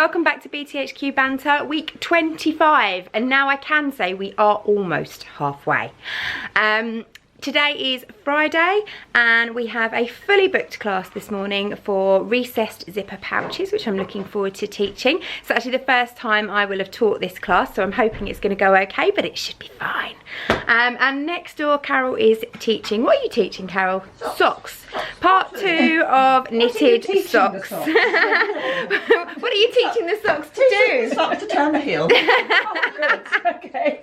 welcome back to BTHQ Banter, week 25, and now I can say we are almost halfway. Today is Friday and we have a fully booked class this morning for recessed zipper pouches, which I'm looking forward to teaching. It's actually the first time I will have taught this class, so I'm hoping it's going to go okay, but it should be fine. And next door, Carol is teaching. What are you teaching, Carol? Socks. Part 2 of knitted socks. What are you teaching the socks to do? Socks to turn the heel. Oh, good. Okay.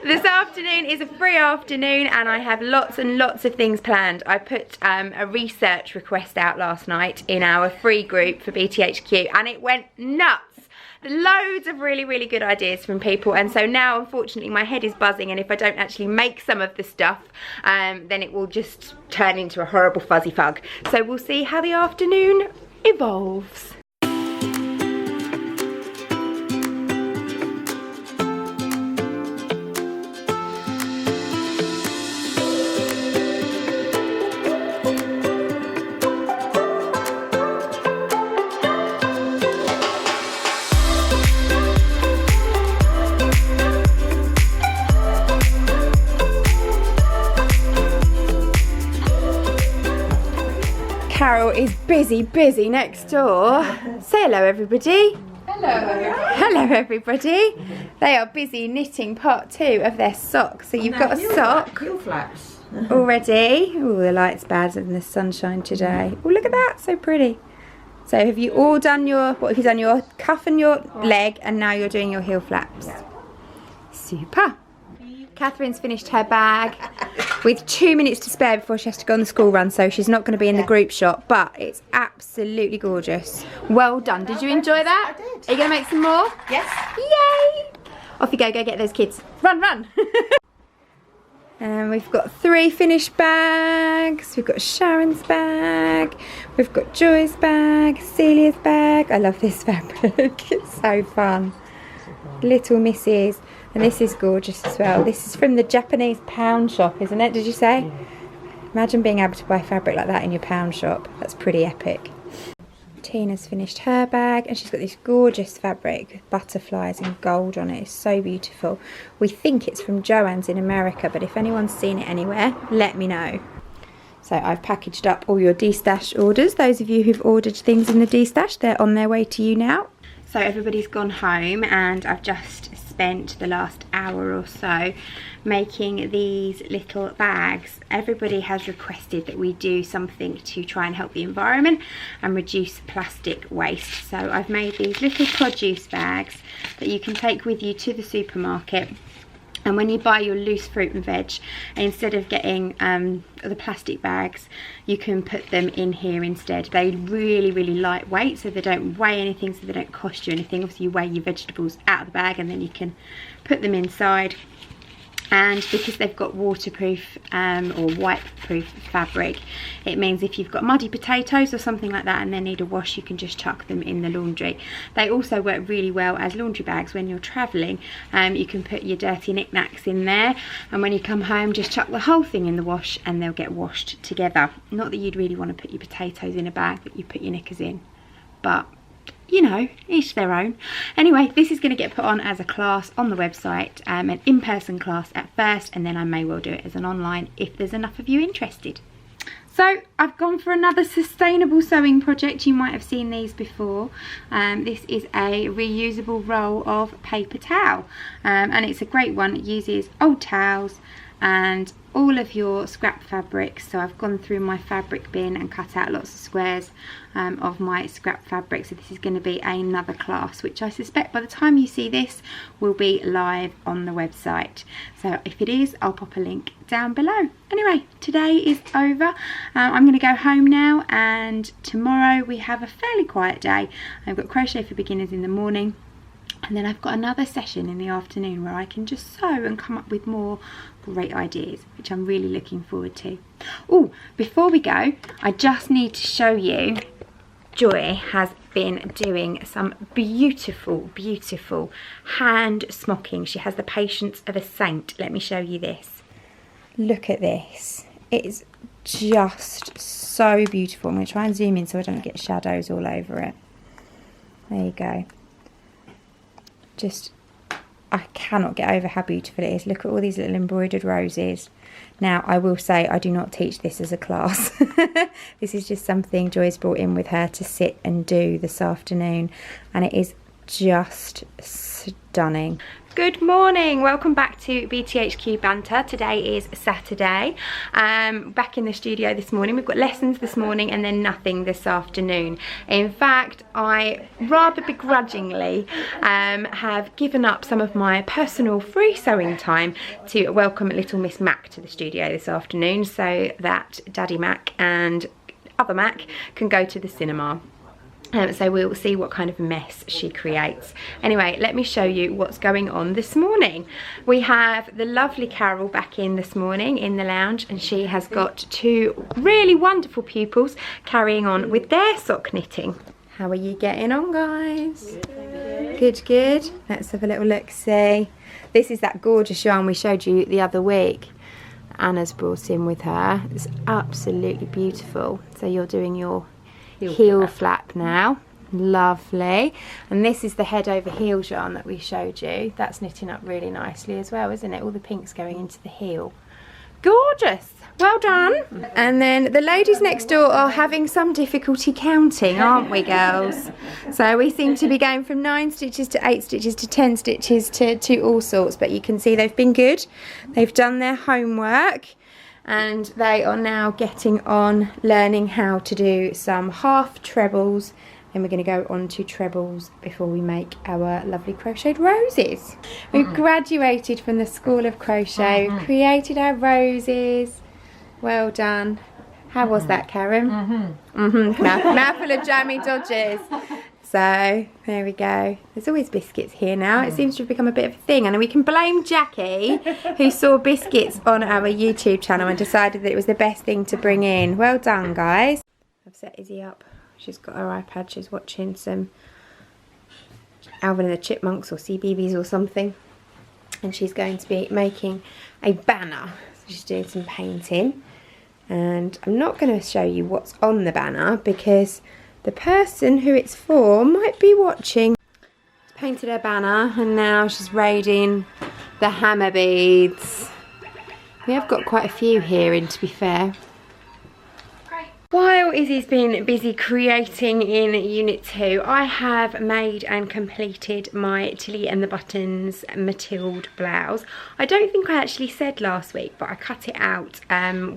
This afternoon is a free afternoon and I have lots and lots of things planned. I put a research request out last night in our free group for BTHQ and it went nuts. Loads of really good ideas from people, and so now unfortunately my head is buzzing, and if I don't actually make some of the stuff then it will just turn into a horrible fuzzy fug. So we'll see how the afternoon evolves. Carol is busy next door. Say hello, everybody. Hello everybody. They are busy knitting part 2 of their socks. So you've got a sock Heel flaps. already. Oh, the light's bad in the sunshine today. Oh, look at that, so pretty. So have you all done your, what have you done? Your cuff and your leg, and now you're doing your heel flaps. Yeah. Super. Catherine's finished her bag with 2 minutes to spare before she has to go on the school run, so she's not going to be in the group shot, but it's absolutely gorgeous. Well done. Did you enjoy that? I did. Are you going to make some more? Yes. Yay! Off you go get those kids. Run! And we've got 3 finished bags. We've got Sharon's bag. We've got Joy's bag, Celia's bag. I love this fabric. It's so fun. Little Misses. And this is gorgeous as well. This is from the Japanese pound shop, isn't it? Did you say? Imagine being able to buy fabric like that in your pound shop. That's pretty epic. Tina's finished her bag and she's got this gorgeous fabric with butterflies and gold on it. It's so beautiful. We think it's from Joann's in America, but if anyone's seen it anywhere, let me know. So I've packaged up all your D-Stash orders. Those of you who've ordered things in the D-Stash, they're on their way to you now. So everybody's gone home and I've just spent the last hour or so making these little bags. Everybody has requested that we do something to try and help the environment and reduce plastic waste. So I've made these little produce bags that you can take with you to the supermarket. And when you buy your loose fruit and veg, instead of getting the plastic bags, you can put them in here instead. They're really lightweight, so they don't weigh anything, so they don't cost you anything. Obviously you weigh your vegetables out of the bag and then you can put them inside. And because they've got waterproof or wipe-proof fabric, it means if you've got muddy potatoes or something like that and they need a wash, you can just chuck them in the laundry. They also work really well as laundry bags when you're travelling. You can put your dirty knickknacks in there, and when you come home just chuck the whole thing in the wash and they'll get washed together. Not that you'd really want to put your potatoes in a bag that you put your knickers in, but you know, each their own. Anyway, this is going to get put on as a class on the website, an in-person class at first, and then I may well do it as an online if there's enough of you interested. So I've gone for another sustainable sewing project. You might have seen these before. This is a reusable roll of paper towel, and it's a great one. It uses old towels and all of your scrap fabrics. So I've gone through my fabric bin and cut out lots of squares of my scrap fabric. So this is going to be another class, which I suspect by the time you see this will be live on the website. So if it is, I'll pop a link down below. Anyway, today is over. I'm going to go home now, and tomorrow we have a fairly quiet day. I've got crochet for beginners in the morning, and then I've got another session in the afternoon where I can just sew and come up with more great ideas, which I'm really looking forward to. Oh, before we go, I just need to show you, Joy has been doing some beautiful hand smocking. She has the patience of a saint. Let me show you this. Look at this. It is just so beautiful. I'm going to try and zoom in so I don't get shadows all over it. There you go. just, I cannot get over how beautiful it is. Look at all these little embroidered roses. Now, I will say I do not teach this as a class. This is just something Joy's brought in with her to sit and do this afternoon, and it is just stunning. Good morning, welcome back to BTHQ Banter. Today is Saturday. Back in the studio this morning. We've got lessons this morning and then nothing this afternoon. In fact, I rather begrudgingly have given up some of my personal free sewing time to welcome little Miss Mac to the studio this afternoon so that Daddy Mac and other Mac can go to the cinema. So we'll see what kind of mess she creates. Anyway, let me show you what's going on this morning. We have the lovely Carol back in this morning in the lounge, and she has got two really wonderful pupils carrying on with their sock knitting. How are you getting on, guys? Good, good. Let's have a little look, see. This is that gorgeous yarn we showed you the other week. Anna's brought in with her. It's absolutely beautiful. So you're doing your heel flap now, lovely. And this is the head over heels yarn that we showed you. That's knitting up really nicely as well, isn't it? All the pinks going into the heel. Gorgeous, well done. And then the ladies next door are having some difficulty counting, aren't we, girls? So we seem to be going from 9 stitches to 8 stitches to 10 stitches to all sorts, but you can see they've been good. They've done their homework. And they are now getting on learning how to do some half trebles, and we're going to go on to trebles before we make our lovely crocheted roses. We've graduated from the School of Crochet, created our roses. Well done. How was that, Karen? Mouthful of jammy dodges. So there we go. There's always biscuits here now. It seems to have become a bit of a thing, and we can blame Jackie, who saw biscuits on our YouTube channel and decided that it was the best thing to bring in. Well done, guys. I've set Izzy up. She's got her iPad. She's watching some Alvin and the Chipmunks or CBeebies or something, and she's going to be making a banner. So she's doing some painting, and I'm not going to show you what's on the banner because the person who it's for might be watching. She's painted her banner and now she's raiding the hammer beads. We have got quite a few here in, to be fair. While Izzy's been busy creating in Unit 2, I have made and completed my Tilly and the Buttons Matilde blouse. I don't think I actually said last week, but I cut it out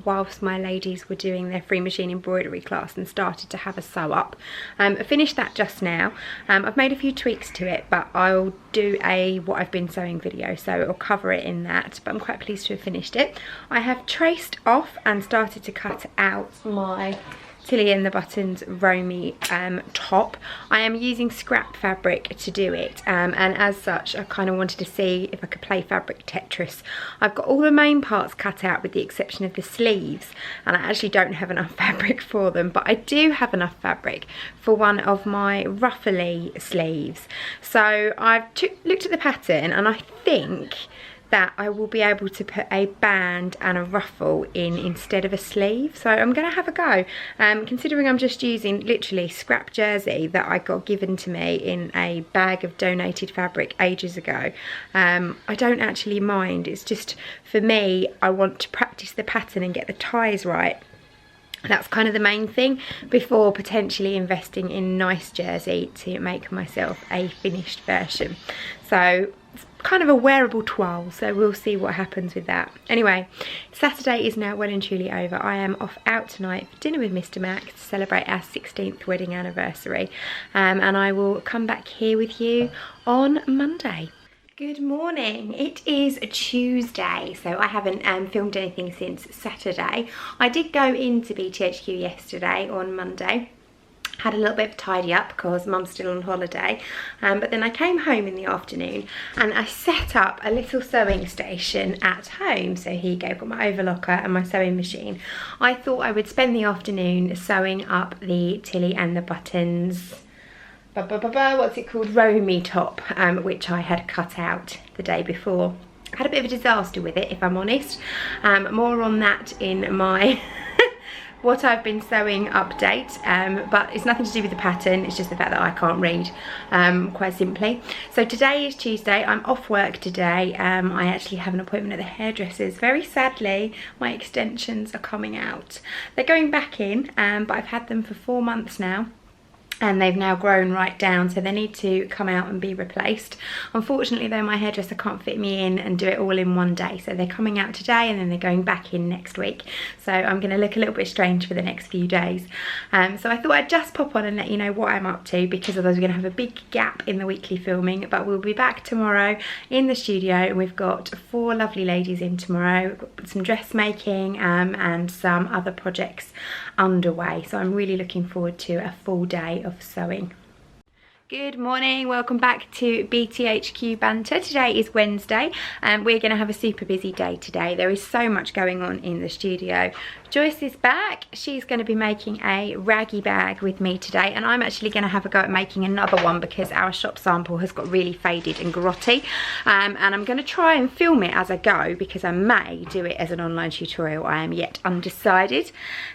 whilst my ladies were doing their free machine embroidery class and started to have a sew up. I finished that just now. I've made a few tweaks to it, but I'll do a what I've been sewing video, so I'll cover it in that, but I'm quite pleased to have finished it. I have traced off and started to cut out my Tilly and the Buttons Romy top. I am using scrap fabric to do it, and as such I kind of wanted to see if I could play fabric Tetris. I've got all the main parts cut out with the exception of the sleeves, and I actually don't have enough fabric for them, but I do have enough fabric for one of my ruffly sleeves. So I've looked at the pattern, and I think that I will be able to put a band and a ruffle in instead of a sleeve. So I'm going to have a go. Considering I'm just using literally scrap jersey that I got given to me in a bag of donated fabric ages ago, I don't actually mind. It's just, for me, I want to practice the pattern and get the ties right. That's kind of the main thing before potentially investing in nice jersey to make myself a finished version. So it's kind of a wearable toile, so we'll see what happens with that. Anyway, Saturday is now well and truly over. I am off out tonight for dinner with Mr. Mac to celebrate our 16th wedding anniversary, and I will come back here with you on Monday. Good morning. It is a Tuesday, so I haven't filmed anything since Saturday. I did go into BTHQ yesterday on Monday. Had a little bit of a tidy up because Mum's still on holiday, but then I came home in the afternoon and I set up a little sewing station at home. So here you go, got my overlocker and my sewing machine. I thought I would spend the afternoon sewing up the Tilly and the Buttons, what's it called, Romy top, which I had cut out the day before. I had a bit of a disaster with it, if I'm honest. More on that in my what I've been sewing update, but it's nothing to do with the pattern, it's just the fact that I can't read, quite simply. So today is Tuesday, I'm off work today. I actually have an appointment at the hairdresser's. Very sadly, my extensions are coming out. They're going back in, but I've had them for 4 months now. And they've now grown right down, so they need to come out and be replaced. Unfortunately though, my hairdresser can't fit me in and do it all in one day, so they're coming out today and then they're going back in next week. So I'm going to look a little bit strange for the next few days. So I thought I'd just pop on and let you know what I'm up to, because otherwise we're going to have a big gap in the weekly filming. But we'll be back tomorrow in the studio, and we've got 4 lovely ladies in tomorrow. We've got some dressmaking and some other projects underway, so I'm really looking forward to a full day of sewing. Good morning, welcome back to BTHQ Banter. Today is Wednesday and we're going to have a super busy day today. There is so much going on in the studio. Joyce is back. She's going to be making a raggy bag with me today, and I'm actually going to have a go at making another one because our shop sample has got really faded and grotty, and I'm going to try and film it as I go because I may do it as an online tutorial. I am yet undecided.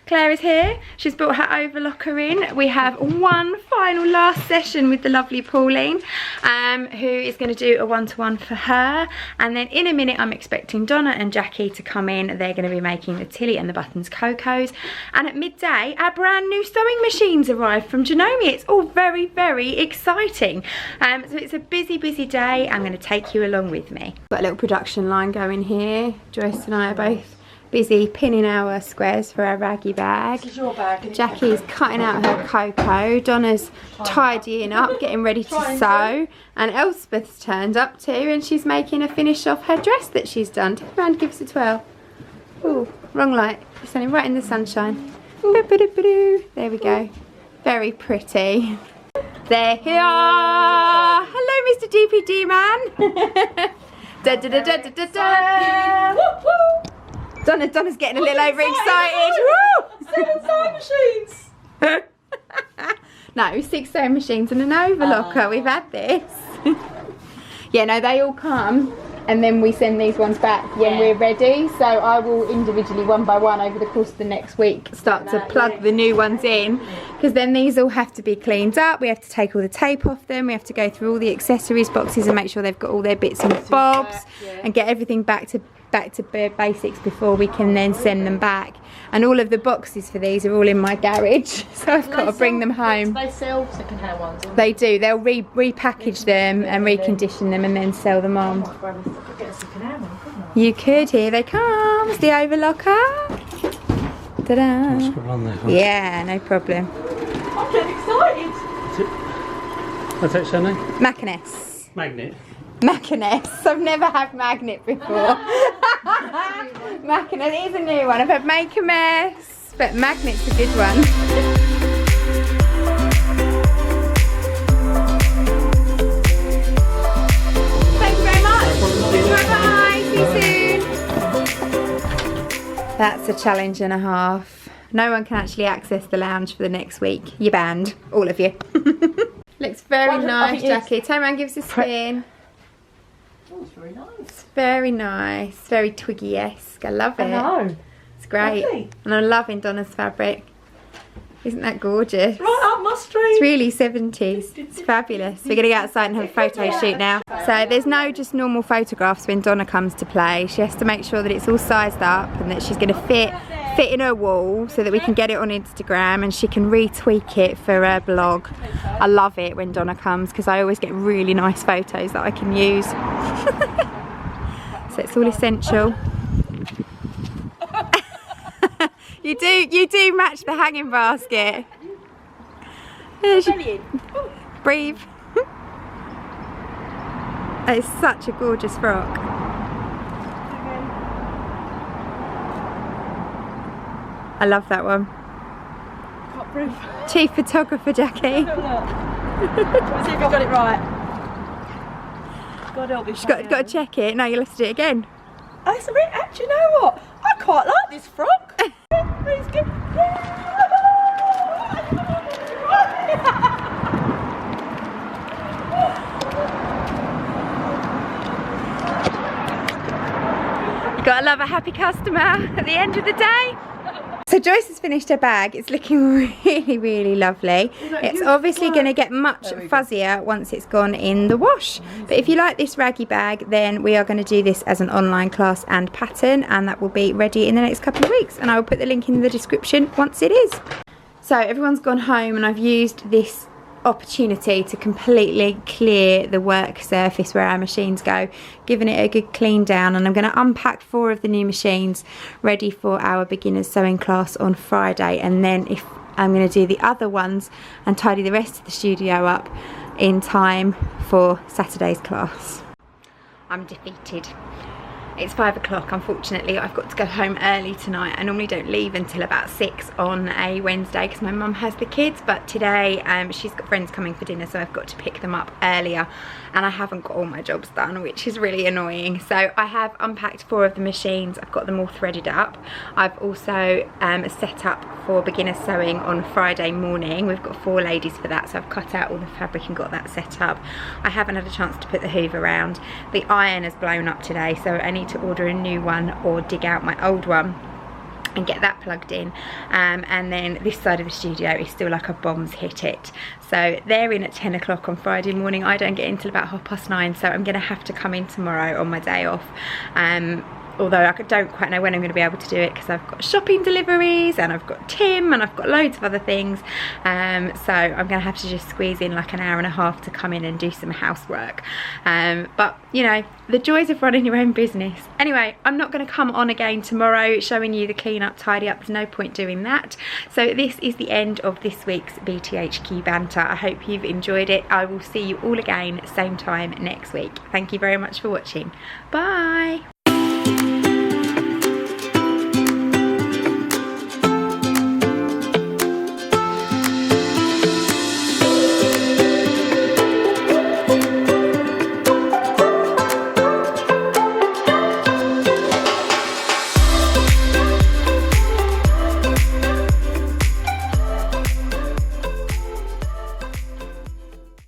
Claire is here. She's brought her overlocker in. We have one final last session with the lovely Pauline, who is going to do a one-to-one for her, and then in a minute I'm expecting Donna and Jackie to come in. They're going to be making the Tilly and the Buttons Cocos, and at midday our brand new sewing machines arrived from Janome. It's all very, very exciting. So it's a busy day. I'm going to take you along with me. Got a little production line going here. Joyce and I are both busy pinning our squares for our raggy bag. This is your bag. Jackie's cutting out her cocoa. Donna's tidying up, getting ready to sew. And Elspeth's turned up too, and she's making a finish off her dress that she's done. Turn around, give us a twirl. Ooh, wrong light. You're standing right in the sunshine. There we go. Very pretty. There he are. Hello, Mr. DPD man. Da da da da da da da. Donna's getting a little overexcited. Woo! 7 sewing machines. No, 6 sewing machines and an overlocker. We've had this. Yeah, no, they all come, and then we send these ones back when we're ready. So I will individually, one by one, over the course of the next week, start to plug the new ones in, because then these all have to be cleaned up. We have to take all the tape off them. We have to go through all the accessories boxes and make sure they've got all their bits and bobs, and get everything back to bare basics before we can then send them back. And all of the boxes for these are all in my garage, so I've got to bring them home. They sell second-hand ones. They do. They'll repackage them and recondition them and then sell them on. You could. Here they come. It's the overlocker. Ta-da. What's going on there? Yeah, no problem. I'm getting excited. What's that, Shani? Mackaness. Magnet. Mackaness. I've never had magnet before. Mackaness is a new one. I've had Make a Mess, but magnet's a good one. Thank you very much. Bye-bye. See you soon. That's a challenge and a half. No one can actually access the lounge for the next week. You're banned, all of you. Looks very nice, Jackie. Turn around, give us a spin. Oh, it's very nice. It's very nice, very Twiggy-esque. I love it. I know. It's great. Lovely. And I'm loving Donna's fabric. Isn't that gorgeous? Right up my street. It's really 70s. It's fabulous. We're going to go outside and have a photo shoot now. So there's no just normal photographs when Donna comes to play. She has to make sure that it's all sized up and that she's going to fit in her wall so that we can get it on Instagram and she can retweak it for her blog. I love it when Donna comes because I always get really nice photos that I can use. So it's all essential. You do match the hanging basket. Breathe. It's such a gorgeous frock. I love that one. Can't breathe. Chief photographer, Jackie. Let's see if I got it right. God help me. She's got to check it. No, you'll have to do it again. Oh, it's a bit, actually, you know what? I quite like this frock. Please give. You gotta love a happy customer at the end of the day. So Joyce has finished her bag. It's looking really, really lovely. It's obviously going to get much fuzzier once it's gone in the wash. But if you like this raggy bag, then we are going to do this as an online class and pattern, and that will be ready in the next couple of weeks. And I will put the link in the description once it is. So everyone's gone home, and I've used this opportunity to completely clear the work surface where our machines go, giving it a good clean down, and I'm going to unpack 4 of the new machines ready for our beginners sewing class on Friday, and then if I'm going to do the other ones and tidy the rest of the studio up in time for Saturday's class. I'm defeated. It's 5 o'clock, unfortunately. I've got to go home early tonight. I normally don't leave until about 6 on a Wednesday because my mum has the kids, but today she's got friends coming for dinner, so I've got to pick them up earlier, and I haven't got all my jobs done, which is really annoying. So I have unpacked 4 of the machines. I've got them all threaded up. I've also set up for beginner sewing on Friday morning. We've got 4 ladies for that, so I've cut out all the fabric and got that set up. I haven't had a chance to put the hoover around. The iron has blown up today, so I need to order a new one or dig out my old one and get that plugged in, and then this side of the studio is still like a bomb's hit it. So they're in at 10 o'clock on Friday morning. I don't get in till about 9:30, so I'm gonna have to come in tomorrow on my day off, although I don't quite know when I'm going to be able to do it because I've got shopping deliveries and I've got Tim and I've got loads of other things, so I'm going to have to just squeeze in like an hour and a half to come in and do some housework, but you know, the joys of running your own business. Anyway, I'm not going to come on again tomorrow showing you the clean up, tidy up. There's no point doing that. So this is the end of this week's BTHQ Banter. I hope you've enjoyed it. I will see you all again same time next week. Thank you very much for watching. Bye.